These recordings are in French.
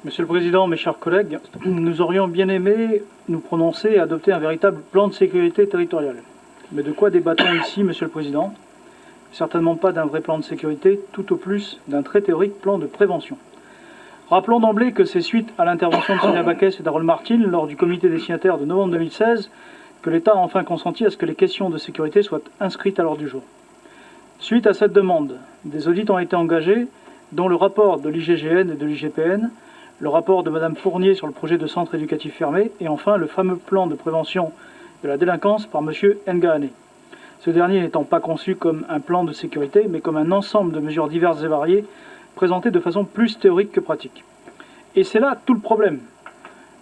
Monsieur le Président, mes chers collègues, nous aurions bien aimé nous prononcer et adopter un véritable plan de sécurité territoriale. Mais de quoi débattons ici, Monsieur le Président? Certainement pas d'un vrai plan de sécurité, tout au plus d'un très théorique plan de prévention. Rappelons d'emblée que c'est suite à l'intervention de Sonia Backès et d'Harold Martin lors du comité des signataires de novembre 2016 que l'État a enfin consenti à ce que les questions de sécurité soient inscrites à l'ordre du jour. Suite à cette demande, des audits ont été engagés, dont le rapport de l'IGGN et de l'IGPN, le rapport de Mme Fournier sur le projet de centre éducatif fermé, et enfin le fameux plan de prévention de la délinquance par M. Ngahane. Ce dernier n'étant pas conçu comme un plan de sécurité, mais comme un ensemble de mesures diverses et variées, présentées de façon plus théorique que pratique. Et c'est là tout le problème.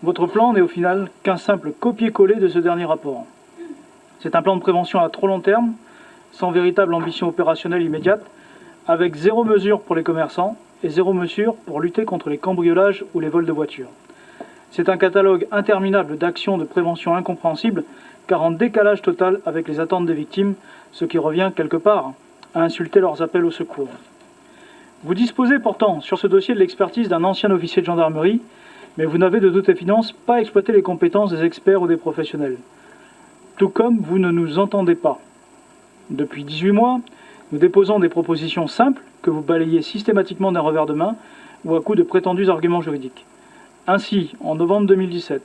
Votre plan n'est au final qu'un simple copier-coller de ce dernier rapport. C'est un plan de prévention à trop long terme, sans véritable ambition opérationnelle immédiate, avec zéro mesure pour les commerçants et zéro mesure pour lutter contre les cambriolages ou les vols de voitures. C'est un catalogue interminable d'actions de prévention incompréhensibles, car en décalage total avec les attentes des victimes, ce qui revient quelque part à insulter leurs appels au secours. Vous disposez pourtant sur ce dossier de l'expertise d'un ancien officier de gendarmerie, mais vous n'avez de toute évidence pas exploité les compétences des experts ou des professionnels. Tout comme vous ne nous entendez pas. Depuis 18 mois, nous déposons des propositions simples que vous balayez systématiquement d'un revers de main ou à coup de prétendus arguments juridiques. Ainsi, en novembre 2017,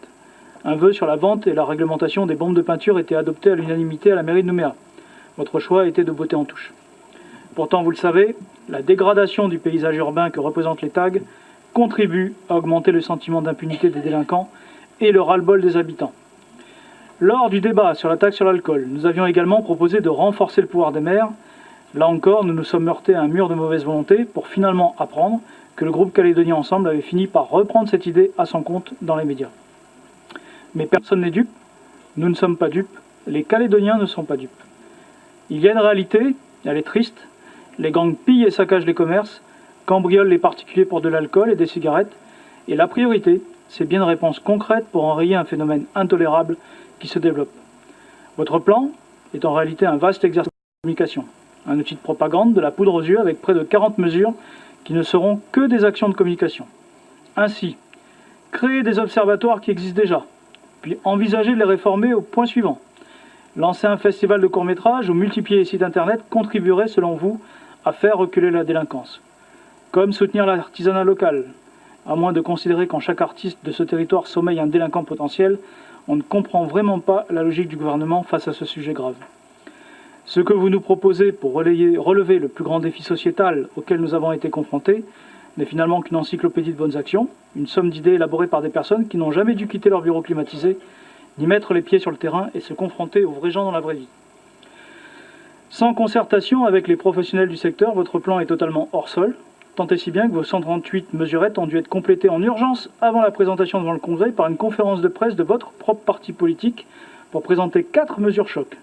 un vœu sur la vente et la réglementation des bombes de peinture était adopté à l'unanimité à la mairie de Nouméa. Votre choix était de botter en touche. Pourtant, vous le savez, la dégradation du paysage urbain que représentent les tags contribue à augmenter le sentiment d'impunité des délinquants et le ras-le-bol des habitants. Lors du débat sur la taxe sur l'alcool, nous avions également proposé de renforcer le pouvoir des maires. Là encore, nous nous sommes heurtés à un mur de mauvaise volonté pour finalement apprendre que le groupe Calédonien Ensemble avait fini par reprendre cette idée à son compte dans les médias. Mais personne n'est dupe, nous ne sommes pas dupes, les Calédoniens ne sont pas dupes. Il y a une réalité, elle est triste, les gangs pillent et saccagent les commerces, cambriolent les particuliers pour de l'alcool et des cigarettes, et la priorité, c'est bien une réponse concrète pour enrayer un phénomène intolérable qui se développe. Votre plan est en réalité un vaste exercice de communication, un outil de propagande, de la poudre aux yeux avec près de 40 mesures qui ne seront que des actions de communication. Ainsi, créer des observatoires qui existent déjà, puis envisager de les réformer au point suivant. Lancer un festival de courts-métrages ou multiplier les sites internet contribuerait, selon vous, à faire reculer la délinquance. Comme soutenir l'artisanat local. À moins de considérer qu'en chaque artiste de ce territoire sommeille un délinquant potentiel, on ne comprend vraiment pas la logique du gouvernement face à ce sujet grave. Ce que vous nous proposez pour relever le plus grand défi sociétal auquel nous avons été confrontés n'est finalement qu'une encyclopédie de bonnes actions, une somme d'idées élaborées par des personnes qui n'ont jamais dû quitter leur bureau climatisé, ni mettre les pieds sur le terrain et se confronter aux vrais gens dans la vraie vie. Sans concertation avec les professionnels du secteur, votre plan est totalement hors sol, tant et si bien que vos 138 mesurettes ont dû être complétées en urgence avant la présentation devant le Congrès par une conférence de presse de votre propre parti politique pour présenter 4 mesures choc.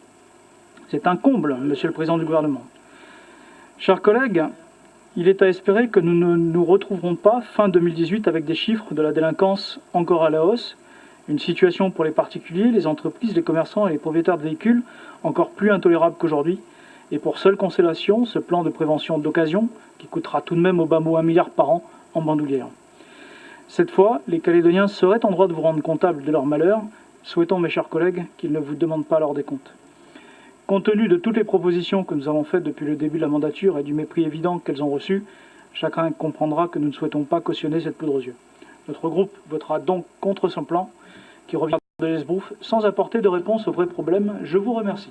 C'est un comble, Monsieur le Président du gouvernement. Chers collègues, il est à espérer que nous ne nous retrouverons pas fin 2018 avec des chiffres de la délinquance encore à la hausse, une situation pour les particuliers, les entreprises, les commerçants et les propriétaires de véhicules encore plus intolérable qu'aujourd'hui. Et pour seule consolation, ce plan de prévention d'occasion, qui coûtera tout de même au bas mot 1 milliard par an en bandoulière. Cette fois, les Calédoniens seraient en droit de vous rendre comptable de leur malheur. Souhaitons, mes chers collègues, qu'ils ne vous demandent pas leur décompte. Compte tenu de toutes les propositions que nous avons faites depuis le début de la mandature et du mépris évident qu'elles ont reçu, chacun comprendra que nous ne souhaitons pas cautionner cette poudre aux yeux. Notre groupe votera donc contre ce plan, qui revient de l'esbrouf, sans apporter de réponse aux vrais problèmes. Je vous remercie.